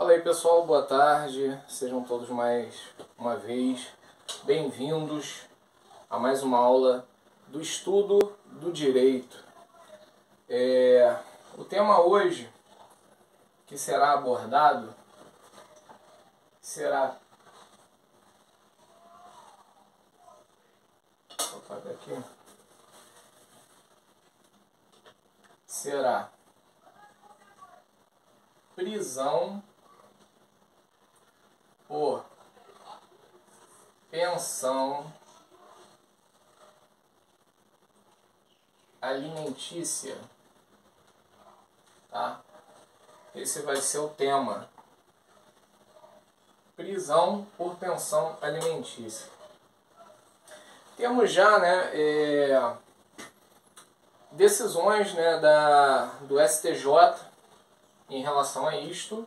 Fala aí pessoal, boa tarde, sejam todos mais uma vez bem-vindos a mais uma aula do estudo do direito. O tema hoje que será abordado será... Vou apagar aqui. Será prisão por pensão alimentícia, tá? Esse vai ser o tema. Prisão por pensão alimentícia. Temos já, decisões, do STJ em relação a isto,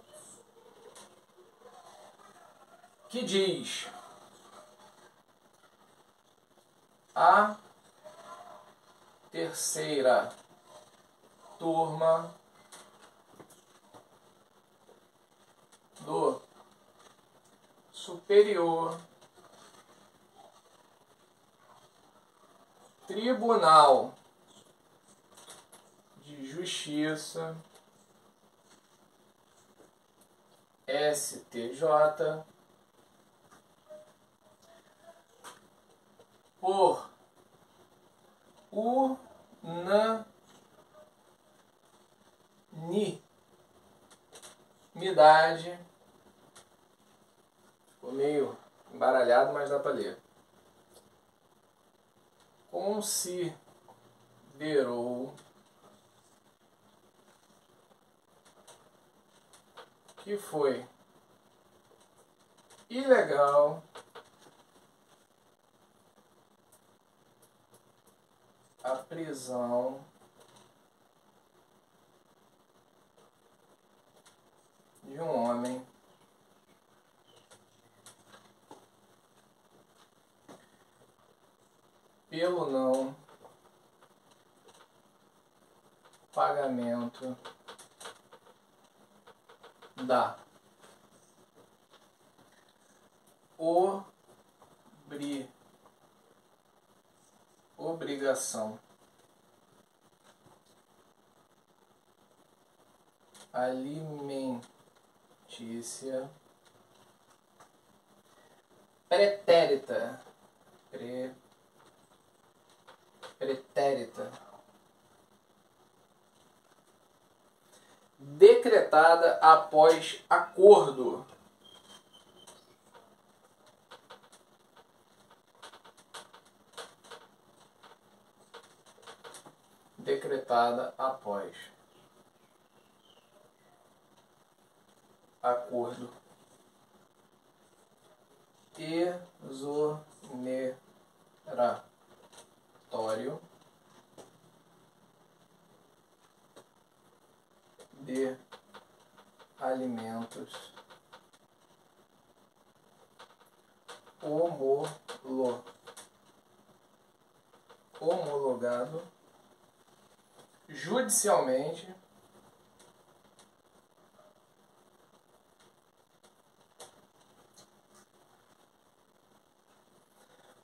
que diz: a terceira turma do Superior Tribunal de Justiça, STJ, por unanimidade, ficou meio embaralhado, mas dá para ler, considerou que foi ilegal a prisão de um homem pelo não pagamento da obrigação alimentícia pretérita decretada após acordo exoneratório de alimentos homologado judicialmente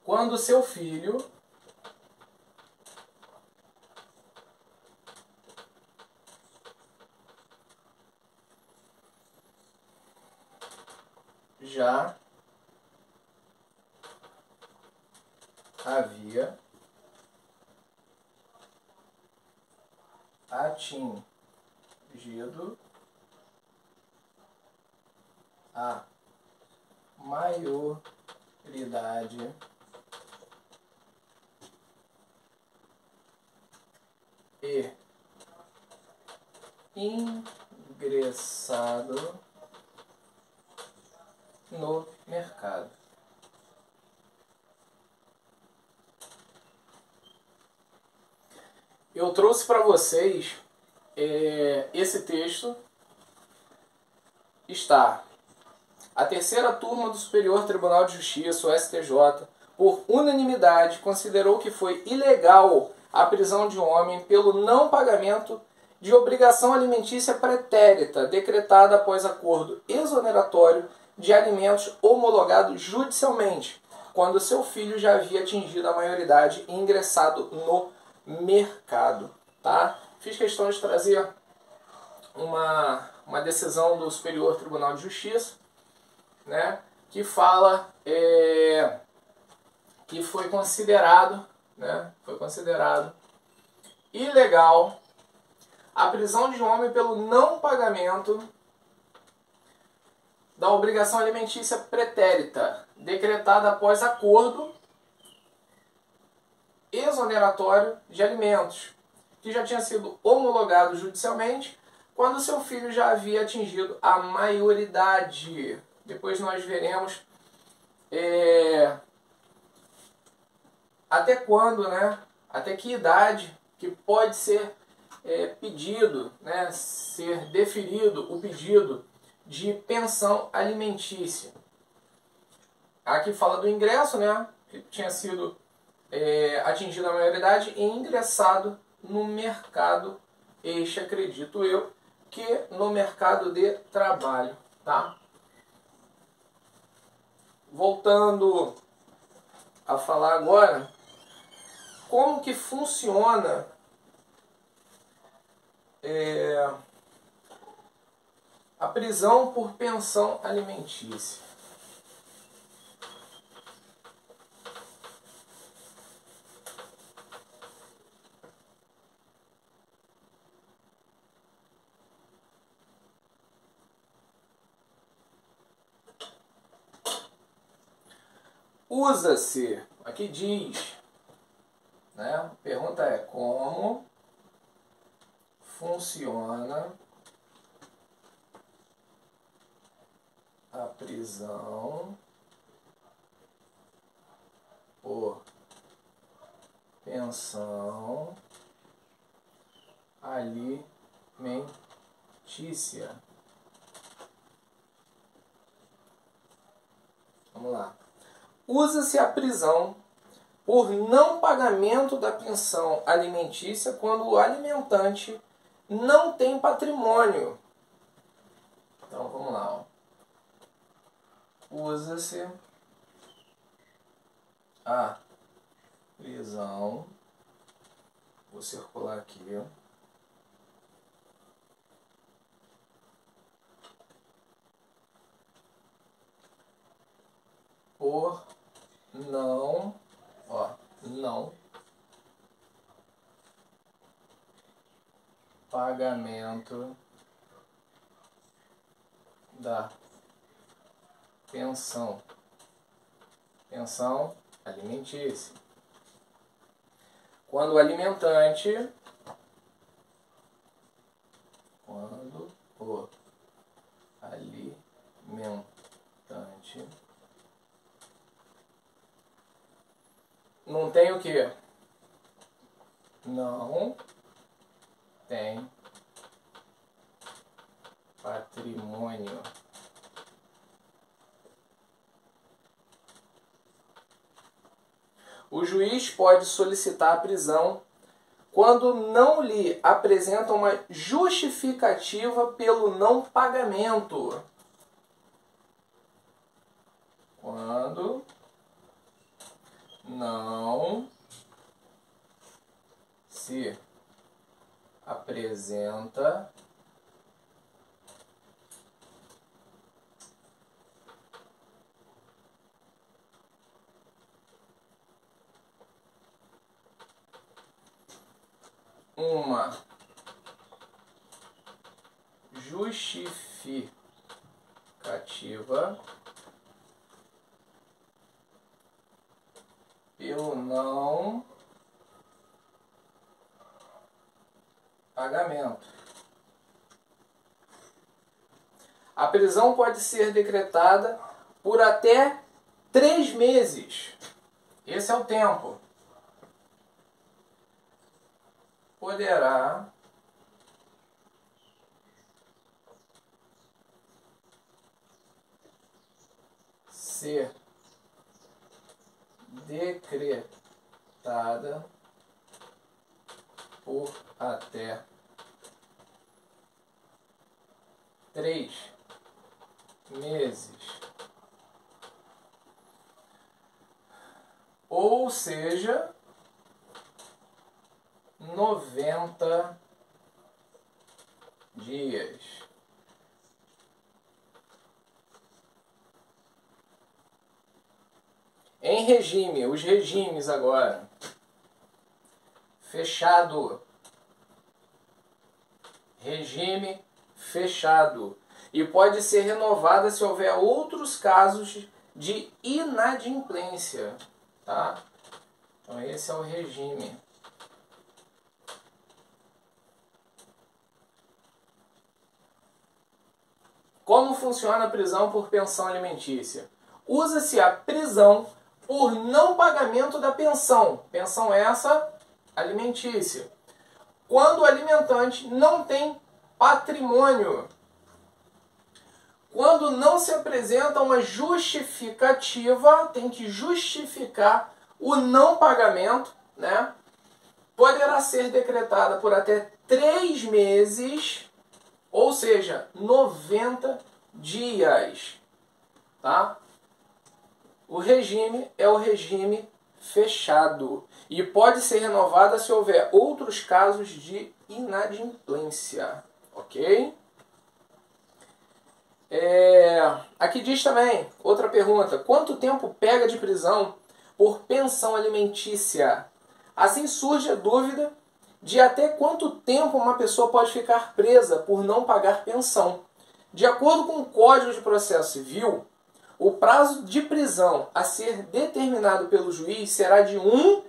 quando seu filho já havia atingido a maioridade e ingressado no mercado. Eu trouxe para vocês esse texto. Está: a terceira turma do Superior Tribunal de Justiça, o STJ, por unanimidade, considerou que foi ilegal a prisão de um homem pelo não pagamento de obrigação alimentícia pretérita, decretada após acordo exoneratório de alimentos homologado judicialmente, quando seu filho já havia atingido a maioridade e ingressado no mercado. Tá? Fiz questão de trazer uma decisão do Superior Tribunal de Justiça, né, que fala que foi considerado ilegal a prisão de um homem pelo não pagamento da obrigação alimentícia pretérita, decretada após acordo exoneratório de alimentos, que já tinha sido homologado judicialmente quando seu filho já havia atingido a maioridade. Depois nós veremos até quando, né? Até que idade que pode ser pedido, né? Ser deferido o pedido de pensão alimentícia. Aqui fala do ingresso, né? Que tinha sido atingido a maioridade e ingressado no mercado, acredito eu, que no mercado de trabalho, tá? Voltando a falar agora, como que funciona a prisão por pensão alimentícia. Usa-se, aqui diz, né? A pergunta é como funciona a prisão por pensão alimentícia. Vamos lá. Usa-se a prisão por não pagamento da pensão alimentícia quando o alimentante não tem patrimônio. Então vamos lá. Ó. Usa-se a prisão, vou circular aqui, por não pagamento da pensão alimentícia. Quando o alimentante não tem o quê? Não tem patrimônio. O juiz pode solicitar a prisão quando não lhe apresenta uma justificativa pelo não pagamento. Quando não se apresenta uma justificativa pelo não pagamento. A prisão pode ser decretada por até 3 meses. Esse é o tempo. Poderá ser decretada por até 3 meses. Ou seja, 90 dias. Em regime, os regimes agora. Fechado. Regime fechado. E pode ser renovada se houver outros casos de inadimplência. Tá? Então esse é o regime. Como funciona a prisão por pensão alimentícia? Usa-se a prisão por não pagamento da pensão. Pensão essa alimentícia. Quando o alimentante não tem patrimônio. Quando não se apresenta uma justificativa, tem que justificar o não pagamento, né? Poderá ser decretada por até 3 meses, ou seja, 90 dias. Tá? O regime é o regime fechado e pode ser renovada se houver outros casos de inadimplência. Ok? Aqui diz também, outra pergunta, quanto tempo pega de prisão por pensão alimentícia? Assim surge a dúvida de até quanto tempo uma pessoa pode ficar presa por não pagar pensão. De acordo com o Código de Processo Civil, o prazo de prisão a ser determinado pelo juiz será de 1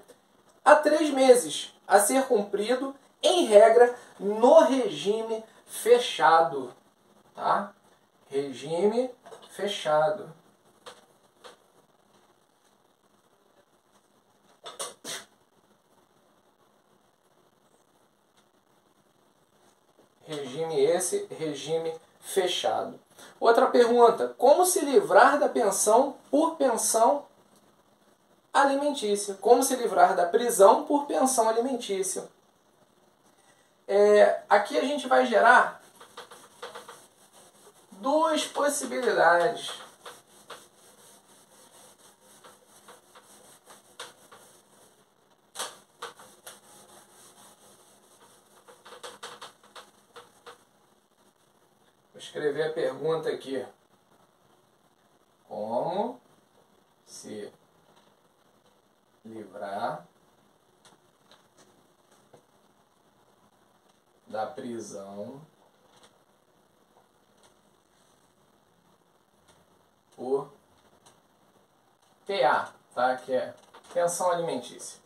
a 3 meses, a ser cumprido, em regra, no regime fechado. Tá? Regime fechado. Regime esse, regime fechado. Outra pergunta, como se livrar da pensão por pensão alimentícia? Como se livrar da prisão por pensão alimentícia? Aqui a gente vai gerar duas possibilidades. Vou escrever a pergunta aqui. Como se livrar da prisão por PA, tá? Que é pensão alimentícia.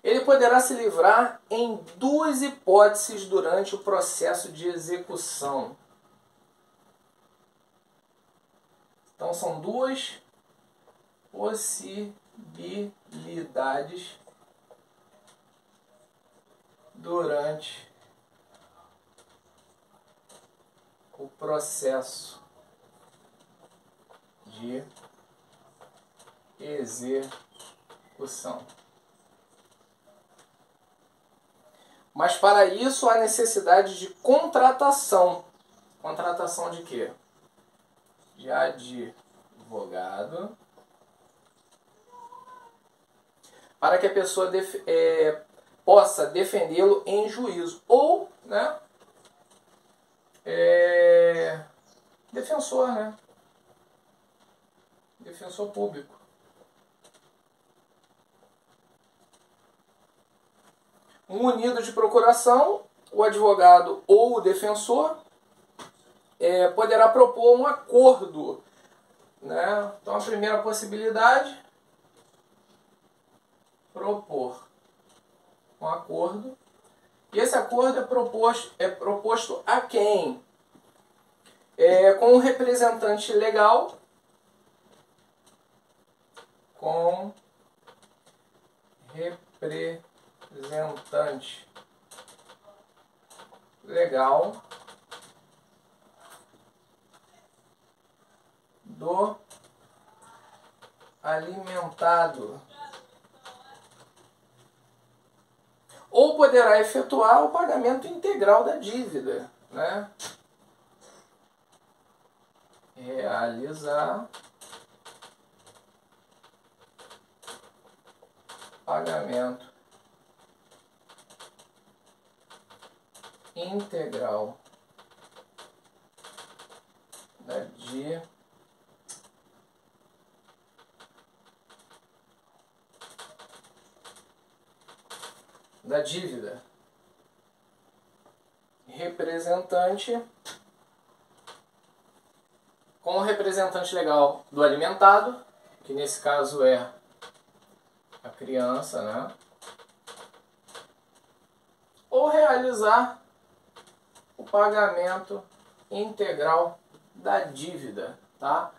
Ele poderá se livrar em duas hipóteses durante o processo de execução. Então são duas possibilidades durante o processo de execução. Mas para isso há necessidade de contratação. Contratação de quê? De advogado. Para que a pessoa possa defendê-lo em juízo. Ou, né? Defensor, né? Defensor público. Munido de procuração, o advogado ou o defensor poderá propor um acordo. Né? Então a primeira possibilidade, propor um acordo. E esse acordo é proposto a quem? Com um representante legal, com representante legal do alimentado ou poderá efetuar o pagamento integral da dívida, né? Realizar pagamento integral da dívida representante com o representante legal do alimentado, que nesse caso é a criança, né? Ou realizar o pagamento integral da dívida, tá?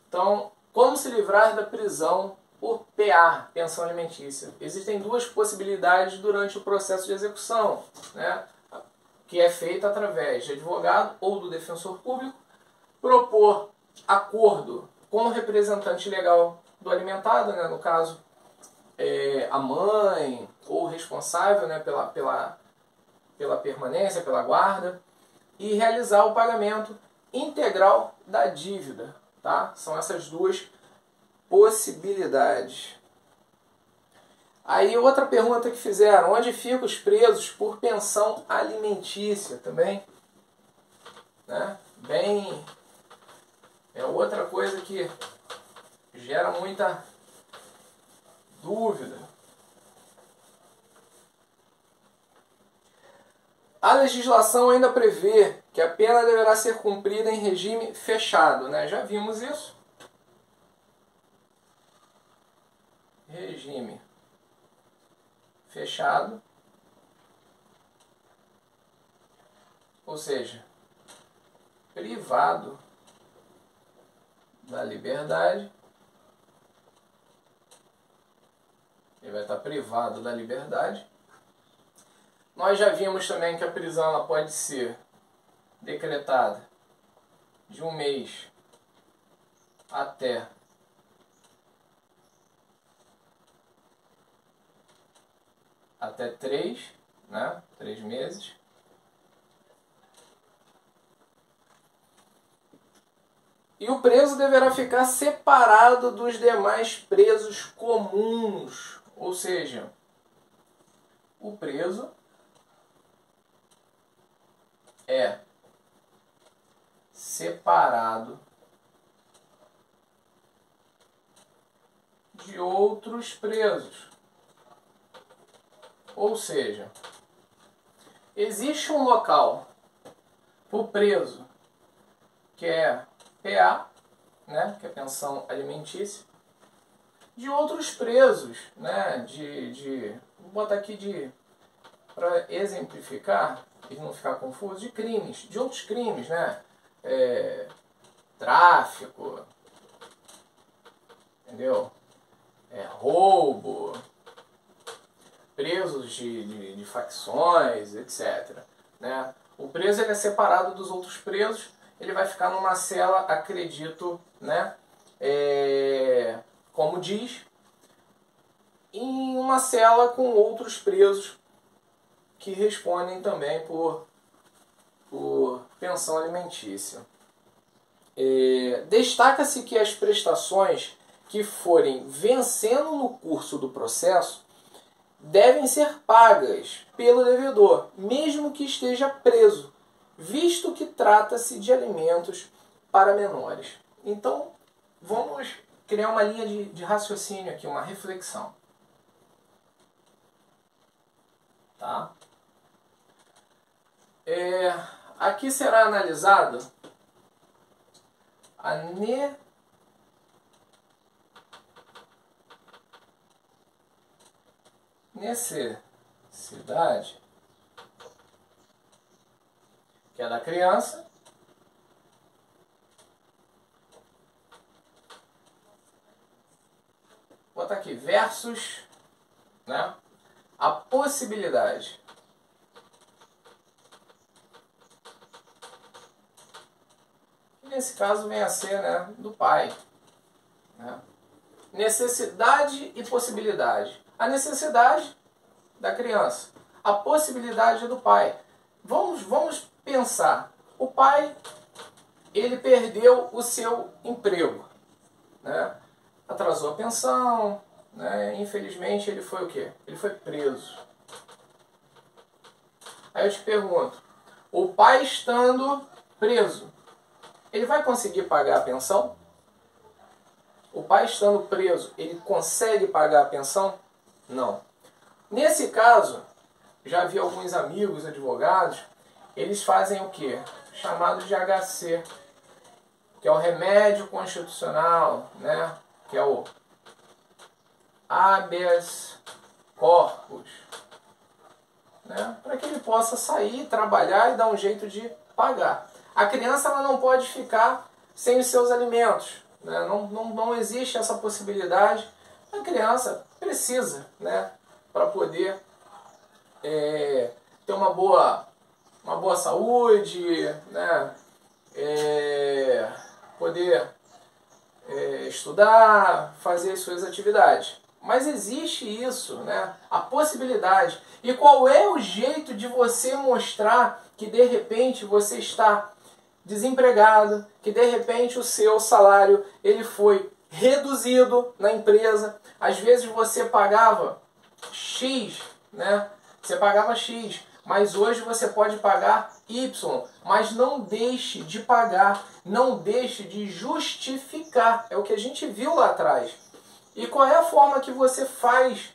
Então, como se livrar da prisão por PA, pensão alimentícia? Existem duas possibilidades durante o processo de execução, né? Que é feita através de advogado ou do defensor público, propor acordo com o representante legal do alimentado, né? No caso, a mãe ou o responsável, né? pela permanência, pela guarda, e realizar o pagamento integral da dívida, tá? São essas duas possibilidades. Aí outra pergunta que fizeram: onde ficam os presos por pensão alimentícia? Também, né? Bem, é outra coisa que gera muita dúvida. A legislação ainda prevê que a pena deverá ser cumprida em regime fechado, né? Já vimos isso. Regime fechado, ou seja, privado da liberdade. Ele vai estar privado da liberdade. Nós já vimos também que a prisão ela pode ser decretada de 1 mês até 3, né? 3 meses. E o preso deverá ficar separado dos demais presos comuns, ou seja, o preso é separado de outros presos. Ou seja, existe um local para o preso que é PA, né, que é pensão alimentícia, de outros presos, né, vou botar aqui para exemplificar e não ficar confuso, de crimes, de outros crimes, né, tráfico, entendeu? Roubo, presos de facções, etc. Né? O preso ele é separado dos outros presos, ele vai ficar numa cela, acredito, né? Como diz, em uma cela com outros presos que respondem também por pensão alimentícia. Destaca-se que as prestações que forem vencendo no curso do processo devem ser pagas pelo devedor, mesmo que esteja preso, visto que trata-se de alimentos para menores. Então, vamos criar uma linha de raciocínio aqui, uma reflexão. Tá? Aqui será analisado a necessidade, que é da criança, vou botar aqui, versus, né, a possibilidade que nesse caso vem a ser, né, do pai, né? Necessidade e possibilidade. A necessidade da criança, a possibilidade do pai. Vamos pensar. O pai, ele perdeu o seu emprego, né? Atrasou a pensão, né? Infelizmente ele foi o quê? Ele foi preso. Aí eu te pergunto, o pai estando preso, ele vai conseguir pagar a pensão? O pai estando preso, ele consegue pagar a pensão? Não. Nesse caso, já vi alguns amigos advogados, eles fazem o quê? Chamado de HC, que é o remédio constitucional, né? Que é o habeas corpus, né? Para que ele possa sair, trabalhar e dar um jeito de pagar. A criança ela não pode ficar sem os seus alimentos, né? Não existe essa possibilidade. A criança precisa, né? Para poder ter uma boa saúde, né? Poder estudar, fazer as suas atividades. Mas existe isso, né? A possibilidade. E qual é o jeito de você mostrar que de repente você está desempregado, que de repente o seu salário ele foi reduzido na empresa? Às vezes você pagava X, né? Você pagava X, mas hoje você pode pagar Y, mas não deixe de pagar, não deixe de justificar. É o que a gente viu lá atrás. E qual é a forma que você faz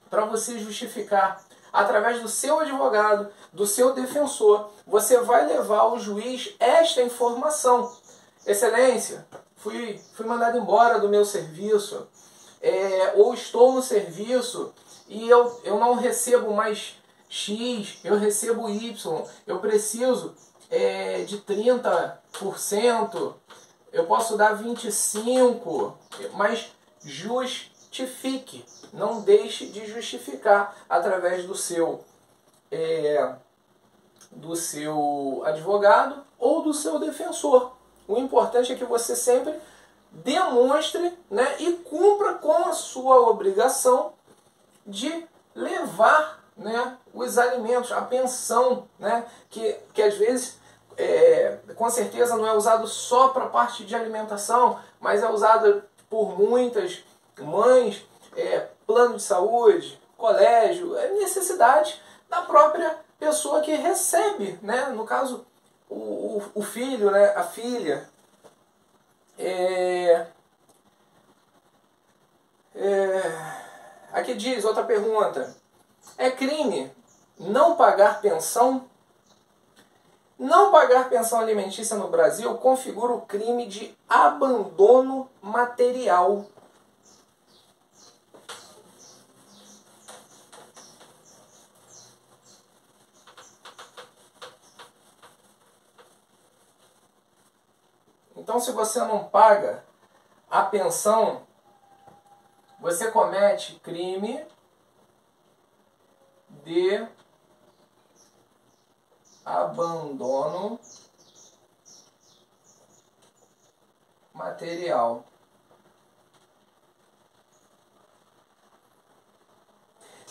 para você justificar? Através do seu advogado, do seu defensor, você vai levar ao juiz esta informação. Excelência, fui mandado embora do meu serviço, ou estou no serviço e eu não recebo mais X, eu recebo Y, eu preciso de 30%, eu posso dar 25%, mas justifique, não deixe de justificar através do seu advogado ou do seu defensor. O importante é que você sempre demonstre, né, e cumpra com a sua obrigação de levar, né, os alimentos, a pensão, né, que às vezes, com certeza, não é usado só para a parte de alimentação, mas é usado por muitas mães, plano de saúde, colégio, necessidade da própria pessoa que recebe, né, no caso, o filho, né, a filha. Aqui diz, outra pergunta, é crime não pagar pensão? Não pagar pensão alimentícia no Brasil configura o crime de abandono material. Então, se você não paga a pensão, você comete crime de abandono material.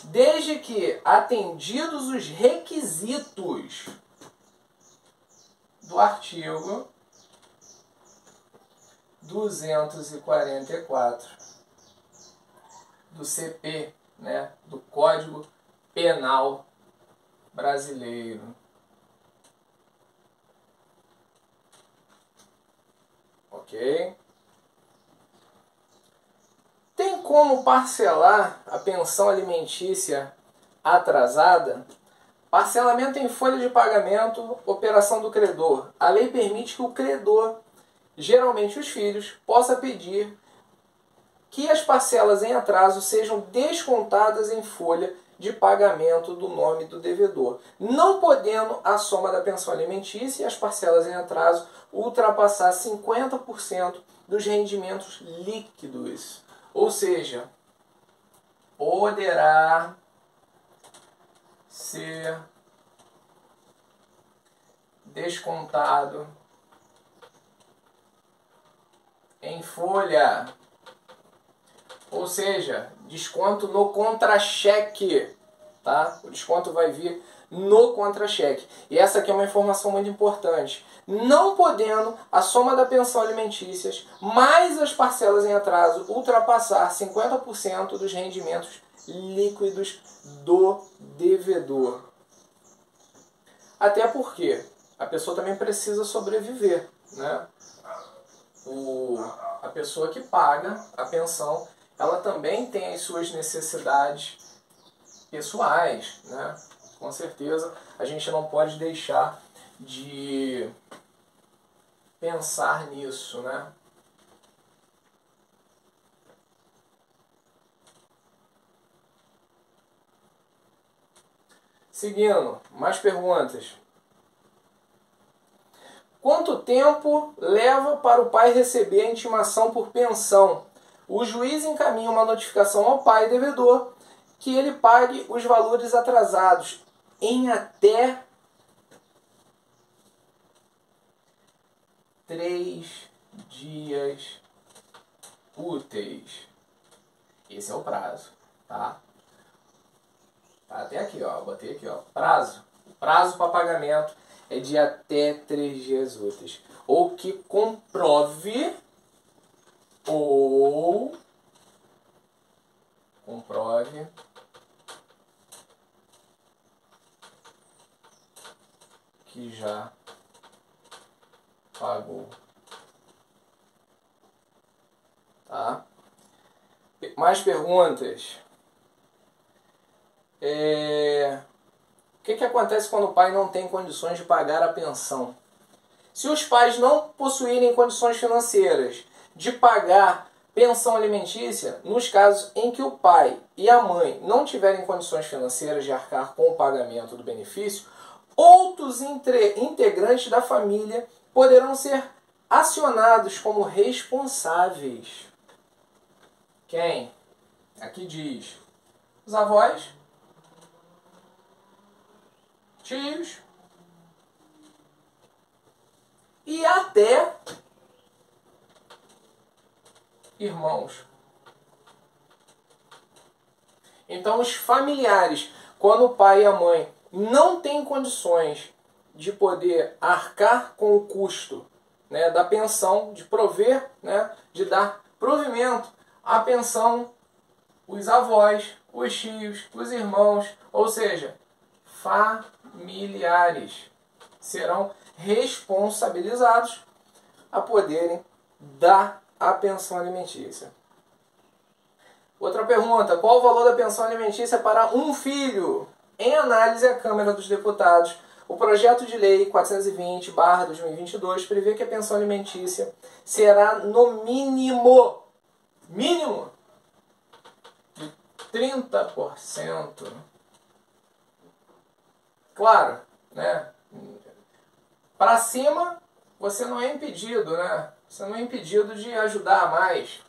Desde que atendidos os requisitos do artigo 244 do CP, né, do Código Penal Brasileiro. Ok? Tem como parcelar a pensão alimentícia atrasada? Parcelamento em folha de pagamento, operação do credor. A lei permite que o credor, geralmente os filhos, possa pedir que as parcelas em atraso sejam descontadas em folha de pagamento do nome do devedor, não podendo a soma da pensão alimentícia e as parcelas em atraso ultrapassar 50% dos rendimentos líquidos. Ou seja, poderá ser descontado em folha. Ou seja, desconto no contra-cheque, tá? O desconto vai vir no contra-cheque. E essa aqui é uma informação muito importante. Não podendo a soma da pensão alimentícia mais as parcelas em atraso ultrapassar 50% dos rendimentos líquidos do devedor. Até porque a pessoa também precisa sobreviver, né? A pessoa que paga a pensão, ela também tem as suas necessidades pessoais, né? Com certeza a gente não pode deixar de pensar nisso, né? Seguindo, mais perguntas. Quanto tempo leva para o pai receber a intimação por pensão? O juiz encaminha uma notificação ao pai devedor que ele pague os valores atrasados em até 3 dias úteis. Esse é o prazo, tá? Tá até aqui, ó. Botei aqui, ó. Prazo. O prazo para pagamento é de até 3 dias úteis. Ou que comprove que já pagou. Tá? Mais perguntas? O que acontece quando o pai não tem condições de pagar a pensão? Se os pais não possuírem condições financeiras de pagar pensão alimentícia, nos casos em que o pai e a mãe não tiverem condições financeiras de arcar com o pagamento do benefício, outros integrantes da família poderão ser acionados como responsáveis. Quem? Aqui diz os avós, tios e até irmãos. Então, os familiares, quando o pai e a mãe não têm condições de poder arcar com o custo, né, da pensão, de prover, né, de dar provimento à pensão, os avós, os tios, os irmãos, ou seja, familiares, serão responsabilizados a poderem dar a pensão alimentícia. Outra pergunta: qual o valor da pensão alimentícia para um filho? Em análise à Câmara dos Deputados, o projeto de lei 420/2022 prevê que a pensão alimentícia será no mínimo de 30%. Claro, né? Para cima, você não é impedido, né? Você não é impedido de ajudar mais.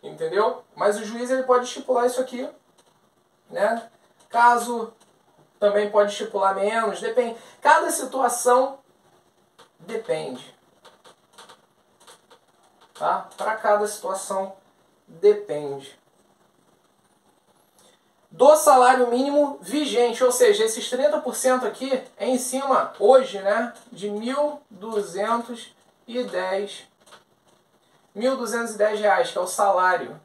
Entendeu? Mas o juiz ele pode estipular isso aqui, né? Caso também pode estipular menos, depende. Cada situação depende. Tá? Para cada situação depende. Do salário mínimo vigente, ou seja, esses 30% aqui é em cima, hoje, né, de R$ 1.210 reais, que é o salário.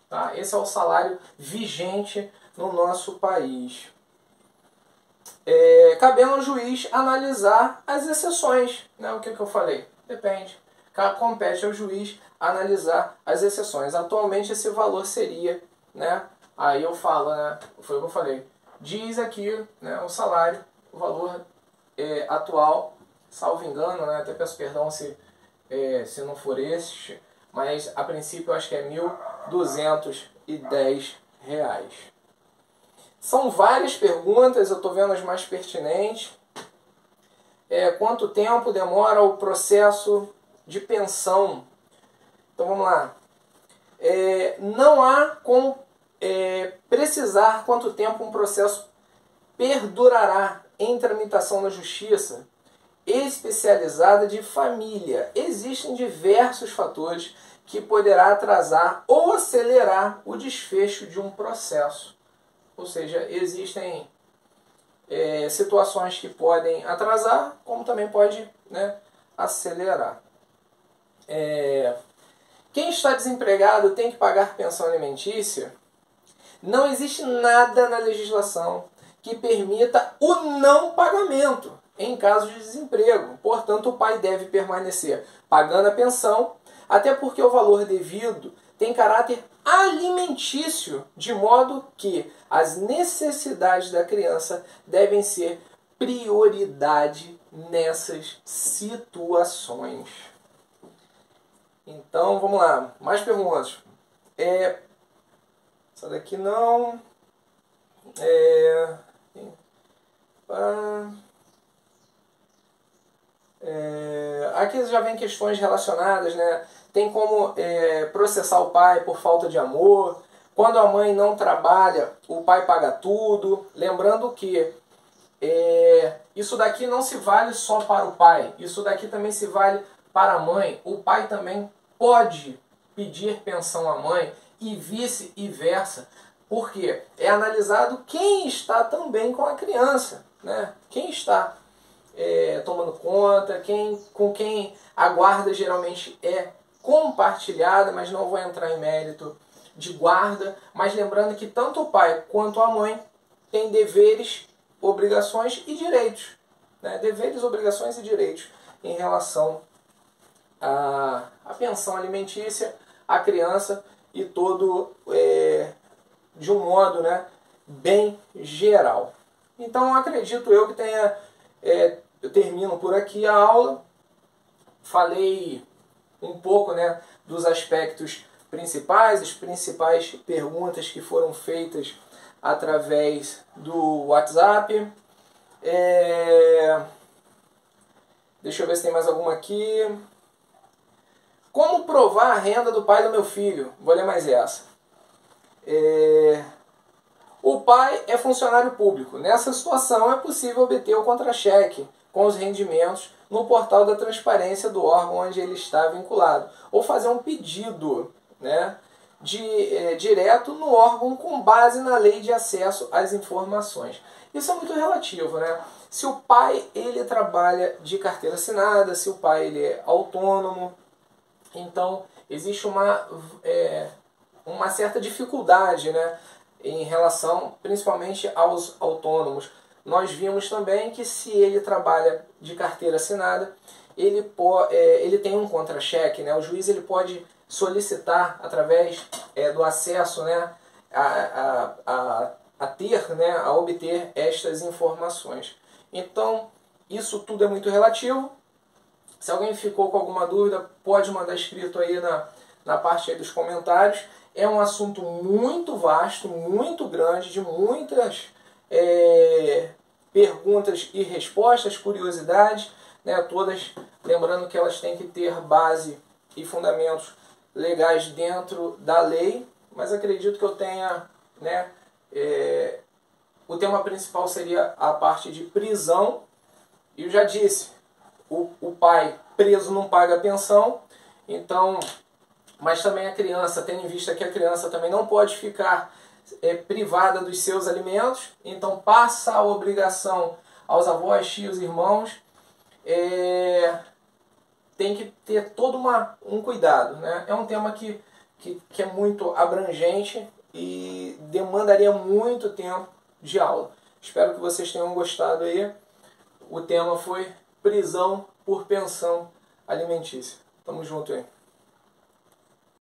Tá? Esse é o salário vigente no nosso país. Cabendo ao juiz analisar as exceções. Né? O que eu falei? Depende. Compete ao juiz analisar as exceções. Atualmente esse valor seria, né? Aí eu falo, né? Foi o que eu falei. Diz aqui, né, o salário, o valor atual, salvo engano, né? Até peço perdão se não for este, mas a princípio eu acho que é R$ 1.210 reais. São várias perguntas, eu estou vendo as mais pertinentes. Quanto tempo demora o processo de pensão? Então vamos lá. Não há como precisar quanto tempo um processo perdurará em tramitação na justiça especializada de família. Existem diversos fatores que poderá atrasar ou acelerar o desfecho de um processo. Ou seja, existem situações que podem atrasar, como também pode, né, acelerar. Quem está desempregado tem que pagar pensão alimentícia? Não existe nada na legislação que permita o não pagamento em caso de desemprego. Portanto, o pai deve permanecer pagando a pensão, até porque o valor devido tem caráter alimentício, de modo que as necessidades da criança devem ser prioridade nessas situações. Então, vamos lá. Mais perguntas. Essa daqui não. Aqui já vem questões relacionadas, né? Tem como processar o pai por falta de amor. Quando a mãe não trabalha, o pai paga tudo. Lembrando que isso daqui não se vale só para o pai. Isso daqui também se vale para a mãe. O pai também pode pedir pensão à mãe e vice-versa. Porque é analisado quem está também com a criança, né? Quem está tomando conta, com quem a guarda geralmente é compartilhada, mas não vou entrar em mérito de guarda. Mas lembrando que tanto o pai quanto a mãe têm deveres, obrigações e direitos, né? Deveres, obrigações e direitos em relação à pensão alimentícia, à criança e todo de um modo, né, bem geral. Então acredito eu que tenha... eu termino por aqui a aula. Falei um pouco, né, dos aspectos principais, as principais perguntas que foram feitas através do WhatsApp. Deixa eu ver se tem mais alguma aqui. Como provar a renda do pai do meu filho? Vou ler mais essa. O pai é funcionário público. Nessa situação é possível obter o contra-cheque com os rendimentos no portal da transparência do órgão onde ele está vinculado. Ou fazer um pedido, né, direto no órgão com base na lei de acesso às informações. Isso é muito relativo, né? Se o pai ele trabalha de carteira assinada, se o pai ele é autônomo, então existe uma certa dificuldade, né, em relação principalmente aos autônomos. Nós vimos também que se ele trabalha de carteira assinada, ele tem um contra-cheque, né? O juiz ele pode solicitar através do acesso, né, a ter, né, a obter estas informações. Então, isso tudo é muito relativo. Se alguém ficou com alguma dúvida, pode mandar escrito aí na parte aí dos comentários. É um assunto muito vasto, muito grande, de muitas perguntas e respostas, curiosidades, né, todas lembrando que elas têm que ter base e fundamentos legais dentro da lei, mas acredito que eu tenha, né, o tema principal seria a parte de prisão. E eu já disse, o pai preso não paga pensão, então, mas também a criança, tendo em vista que a criança também não pode ficar privada dos seus alimentos, então passa a obrigação aos avós, tios, irmãos, tem que ter todo um cuidado, né? É um tema que é muito abrangente e demandaria muito tempo de aula. Espero que vocês tenham gostado aí. O tema foi prisão por pensão alimentícia. Tamo junto aí.